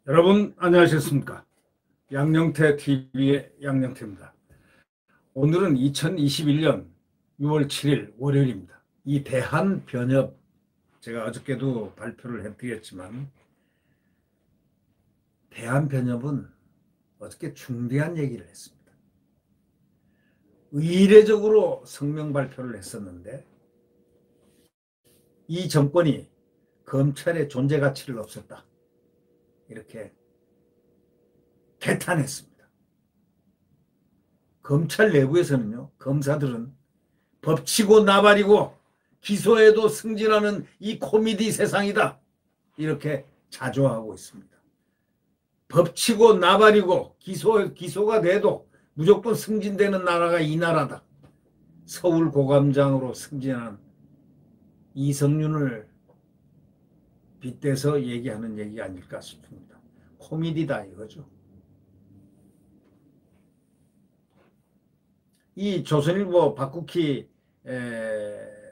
여러분 안녕하셨습니까? 양영태 TV의 양영태입니다. 오늘은 2021년 6월 7일 월요일입니다. 이 대한변협, 제가 어저께도 발표를 해드렸지만 대한변협은 어저께 중대한 얘기를 했습니다. 의례적으로 성명 발표를 했었는데 이 정권이 검찰의 존재 가치를 없앴다, 이렇게 개탄했습니다. 검찰 내부에서는요, 검사들은 법치고 나발이고 기소해도 승진하는 이 코미디 세상이다, 이렇게 자조하고 있습니다. 법치고 나발이고 기소가 돼도 무조건 승진되는 나라가 이 나라다. 서울고검장으로 승진한 이성윤을 빗대서 얘기하는 얘기가 아닐까 싶습니다. 코미디다 이거죠. 이 조선일보 박국희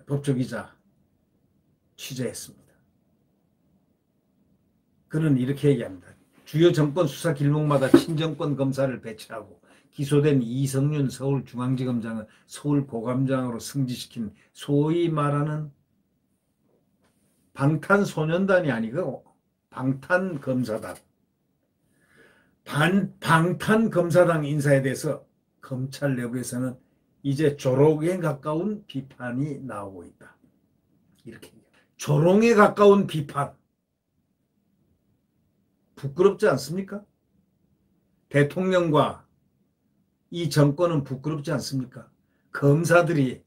법조기자 취재했습니다. 그는 이렇게 얘기합니다. 주요 정권 수사 길목마다 친정권 검사를 배치하고 기소된 이성윤 서울중앙지검장은 서울고검장으로 승진시킨 소위 말하는 방탄소년단이 아니고 방탄검사단. 방탄검사당 인사에 대해서 검찰 내부에서는 이제 조롱에 가까운 비판이 나오고 있다, 이렇게 얘기합니다. 조롱에 가까운 비판. 부끄럽지 않습니까? 대통령과 이 정권은 부끄럽지 않습니까? 검사들이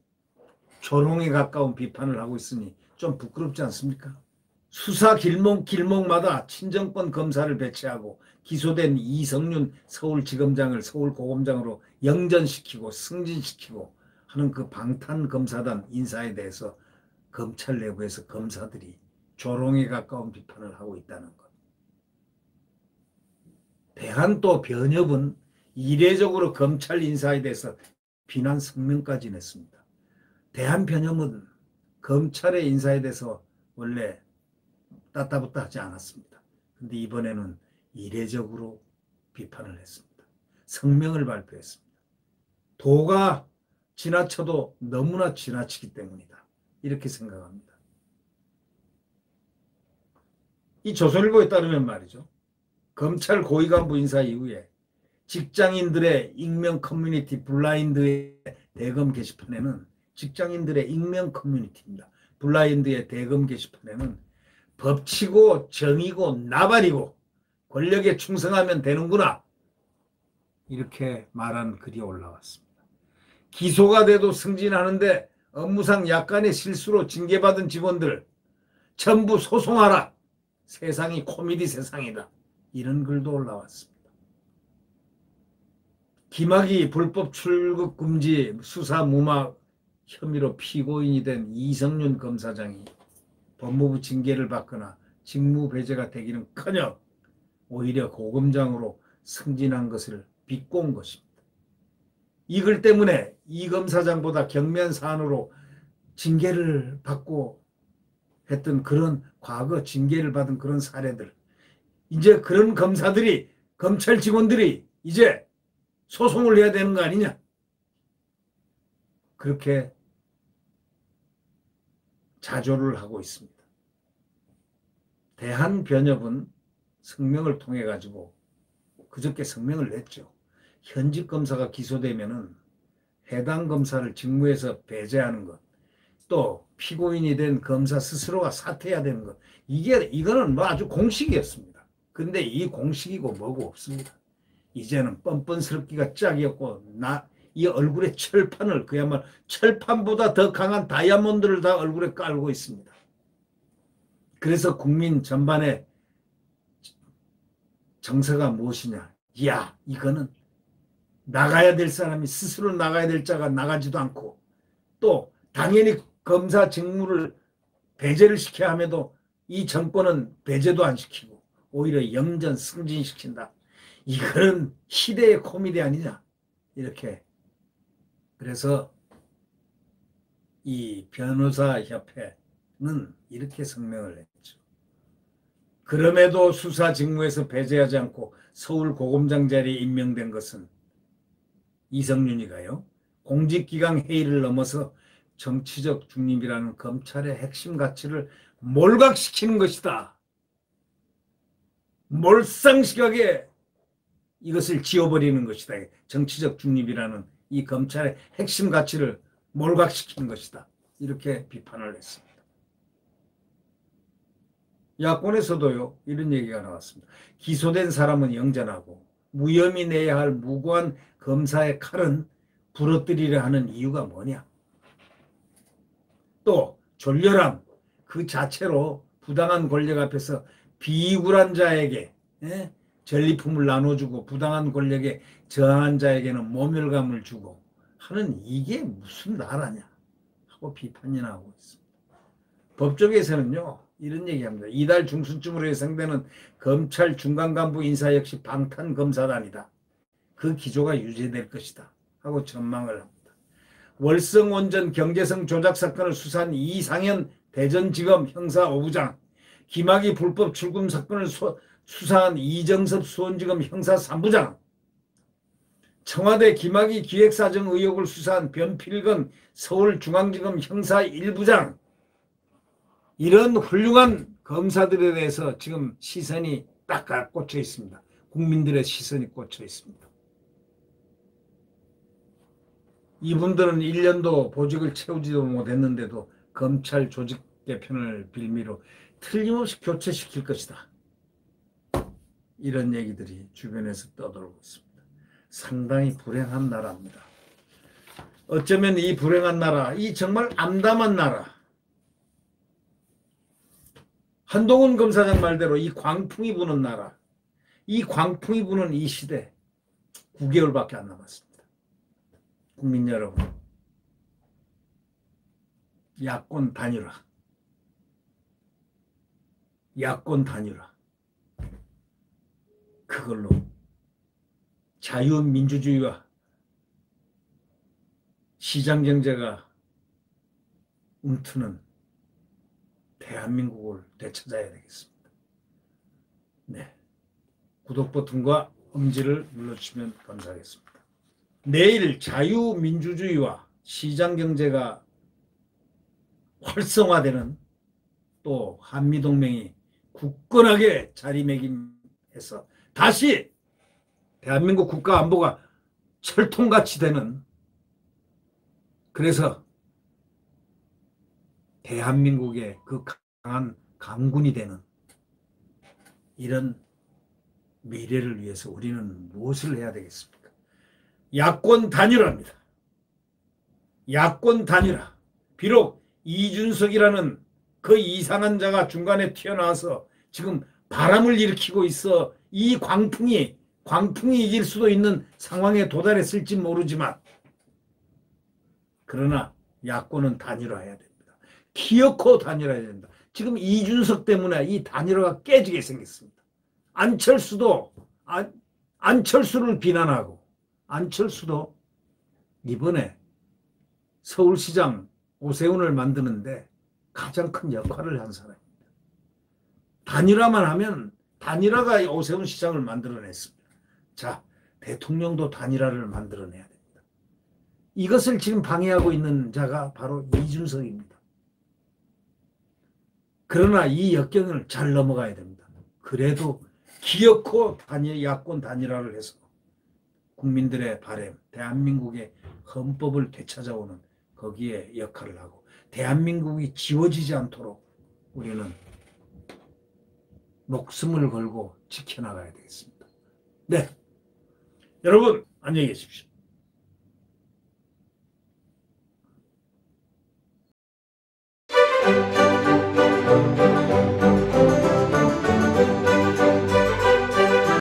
조롱에 가까운 비판을 하고 있으니 좀 부끄럽지 않습니까? 수사 길목마다 친정권 검사를 배치하고 기소된 이성윤 서울지검장을 서울고검장으로 영전시키고 승진시키고 하는 그 방탄검사단 인사에 대해서 검찰 내부에서 검사들이 조롱에 가까운 비판을 하고 있다는 것. 대한변협은 이례적으로 검찰 인사에 대해서 비난 성명까지 냈습니다. 대한변협은 검찰의 인사에 대해서 원래 따따붙다 하지 않았습니다. 그런데 이번에는 이례적으로 비판을 했습니다. 성명을 발표했습니다. 도가 지나쳐도 너무나 지나치기 때문이다, 이렇게 생각합니다. 이 조선일보에 따르면 말이죠, 검찰 고위간부 인사 이후에 직장인들의 익명 커뮤니티 블라인드의 대검 게시판에는, 직장인들의 익명 커뮤니티입니다. 블라인드의 대검 게시판에는 법치고 정의고 나발이고 권력에 충성하면 되는구나, 이렇게 말한 글이 올라왔습니다. 기소가 돼도 승진하는데 업무상 약간의 실수로 징계받은 직원들 전부 소송하라, 세상이 코미디 세상이다, 이런 글도 올라왔습니다. 김학의 불법 출국 금지 수사 무막 혐의로 피고인이 된 이성윤 검사장이 법무부 징계를 받거나 직무 배제가 되기는커녕 오히려 고검장으로 승진한 것을 비꼰 것입니다. 이 글 때문에 이 검사장보다 경미한 사안으로 징계를 받고 했던 그런 과거 징계를 받은 그런 사례들, 이제 그런 검사들이, 검찰 직원들이 이제 소송을 해야 되는 거 아니냐, 그렇게 자조를 하고 있습니다. 대한변협은 성명을 통해 가지고 그저께 성명을 냈죠. 현직 검사가 기소되면은 해당 검사를 직무에서 배제하는 것, 또 피고인이 된 검사 스스로가 사퇴해야 되는 것, 이거는 뭐 아주 공식이었습니다. 근데 이 공식이고 뭐고 없습니다. 이제는 뻔뻔스럽기가 짝이었고, 이 얼굴에 철판을, 그야말로 철판보다 더 강한 다이아몬드를 다 얼굴에 깔고 있습니다. 그래서 국민 전반의 정서가 무엇이냐, 이야, 이거는 나가야 될 사람이 스스로 나가야 될 자가 나가지도 않고, 또 당연히 검사 직무를 배제를 시켜야 함에도 이 정권은 배제도 안 시키고 오히려 영전 승진시킨다. 이거는 시대의 코미디 아니냐. 이렇게. 그래서 이 변호사협회는 이렇게 성명을 했죠. 그럼에도 수사 직무에서 배제하지 않고 서울고검장 자리에 임명된 것은 이성윤이가요. 공직기강 회의를 넘어서 정치적 중립이라는 검찰의 핵심 가치를 몰각시키는 것이다. 몰상식하게 이것을 지워버리는 것이다. 정치적 중립이라는 이 검찰의 핵심 가치를 몰각시키는 것이다. 이렇게 비판을 했습니다. 야권에서도요, 이런 얘기가 나왔습니다. 기소된 사람은 영전하고 무혐의 내야 할 무고한 검사의 칼은 부러뜨리려 하는 이유가 뭐냐. 또 졸렬함 그 자체로 부당한 권력 앞에서 비굴한 자에게 전리품을 나눠주고 부당한 권력에 저항한 자에게는 모멸감을 주고 하는 이게 무슨 나라냐 하고 비판이 나오고 있습니다. 법조계에서는요 이런 얘기합니다. 이달 중순쯤으로 예상되는 검찰 중간간부 인사 역시 방탄검사단이다. 그 기조가 유지될 것이다 하고 전망을 합니다. 월성 원전 경제성 조작 사건을 수사한 이상현 대전지검 형사 5부장, 김학의 불법 출금 사건을 수사한 이정섭 수원지검 형사 3부장, 청와대 김학의 기획사정 의혹을 수사한 변필건 서울중앙지검 형사 1부장, 이런 훌륭한 검사들에 대해서 지금 시선이 딱 꽂혀 있습니다. 국민들의 시선이 꽂혀 있습니다. 이분들은 1년도 보직을 채우지도 못했는데도 검찰 조직 개편을 빌미로 틀림없이 교체시킬 것이다. 이런 얘기들이 주변에서 떠돌고 있습니다. 상당히 불행한 나라입니다. 어쩌면 이 불행한 나라, 이 정말 암담한 나라, 한동훈 검사장 말대로 이 광풍이 부는 나라, 이 광풍이 부는 이 시대 9개월밖에 안 남았습니다. 국민 여러분, 야권 단일화, 야권 단일화, 그걸로 자유민주주의와 시장경제가 움트는 대한민국을 되찾아야 되겠습니다. 네, 구독 버튼과 엄지를 눌러주시면 감사하겠습니다. 내일 자유민주주의와 시장경제가 활성화되는 또 한미동맹이 굳건하게 자리매김해서 다시 대한민국 국가 안보가 철통같이 되는, 그래서 대한민국의 그 강한 강군이 되는 이런 미래를 위해서 우리는 무엇을 해야 되겠습니까? 야권 단일화입니다. 야권 단일화. 비록 이준석이라는 그 이상한 자가 중간에 튀어나와서 지금 바람을 일으키고 있어 이 광풍이 이길 수도 있는 상황에 도달했을지 모르지만, 그러나 야권은 단일화해야 됩니다. 기어코 단일화해야 된다. 지금 이준석 때문에 이 단일화가 깨지게 생겼습니다. 안철수를 비난하고, 안철수도 이번에 서울시장 오세훈을 만드는데 가장 큰 역할을 한 사람입니다. 단일화만 하면 단일화가 오세훈 시장을 만들어냈습니다. 자, 대통령도 단일화를 만들어내야 됩니다. 이것을 지금 방해하고 있는 자가 바로 이준석입니다. 그러나 이 역경을 잘 넘어가야 됩니다. 그래도 기어코 야권 단일화를 해서 국민들의 바람, 대한민국의 헌법을 되찾아오는 거기에 역할을 하고 대한민국이 지워지지 않도록 우리는 목숨을 걸고 지켜나가야 되겠습니다. 네, 여러분 안녕히 계십시오.